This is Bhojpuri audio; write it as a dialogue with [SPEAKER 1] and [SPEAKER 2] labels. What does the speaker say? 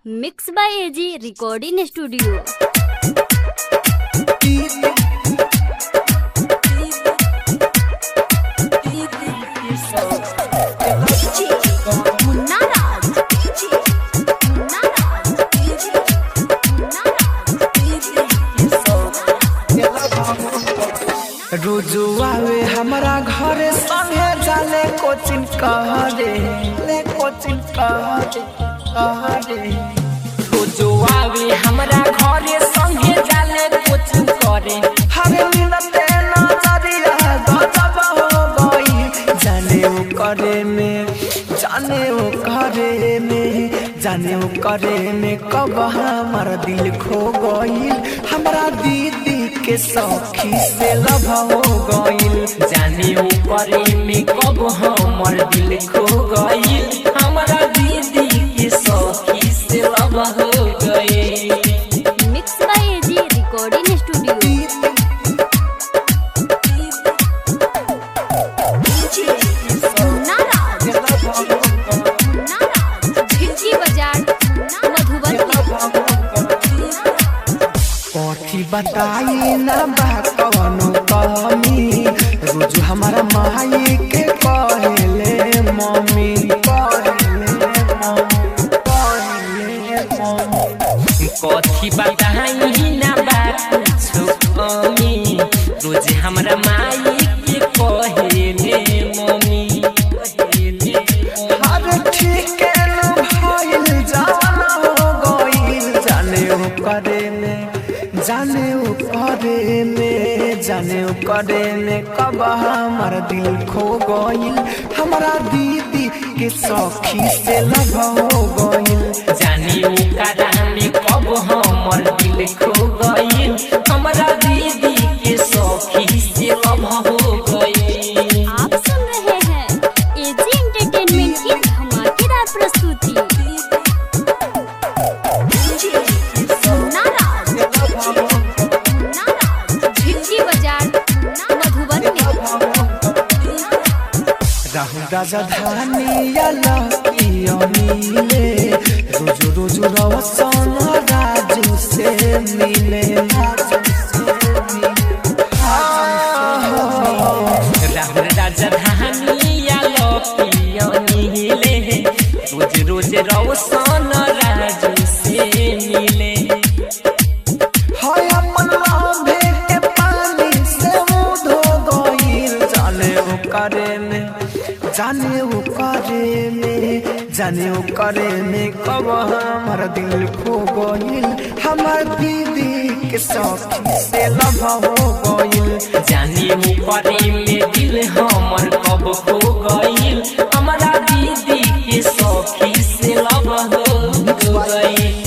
[SPEAKER 1] Mix by AG recording studio.
[SPEAKER 2] रोजू आवे हमारा घरे संगे जाले कोचिंग कहरे ले कोचिंग कहरे
[SPEAKER 3] रोजू आवे हमारा घरे संगे जाले कोचिंग करे
[SPEAKER 2] हरे मिलते नजरिया गजब हो गई जाने वो करे में कब हमारा दिल खो गई हमारा दीदी के सखी से लव हो गई
[SPEAKER 3] जाने वो करे में कब हमर दिल खो गई हमारा दीदी के सखी से लव हो गई।
[SPEAKER 1] Mix by AG recording studio.
[SPEAKER 2] बताई ना बा कवनो कमी रोज हमारा माई के कहले मम्मी
[SPEAKER 3] कथी बताई ना बा कुछ कमी रोज हमारा माई के कहले मम्मी
[SPEAKER 2] हर ठीक भइल जाना हो गइल जाने करे में कब हमारा दिल खो गइल हमारा दीदी के सखी से लव हो गइल
[SPEAKER 3] जाने ओकरा में कब हमर दिल खो गइल हमारा दीदी के सखी से लव हो गइल।
[SPEAKER 1] आप सुन रहे हैं एजी एंटरटेनमेंट की धमाकेदार प्रस्तुति।
[SPEAKER 2] राजधानी मिले रोज रवसन राजू से मिले
[SPEAKER 3] राजधानी मिले रोज रवसन राजू से मिले
[SPEAKER 2] जाने वो करे में कब हमारा दिल खो गइल हमार दीदी के सखी से लव हो गइल
[SPEAKER 3] जाने वो करे में दिल हमर कब खो गइल हमारा दीदी के सखी से लव हो गइल।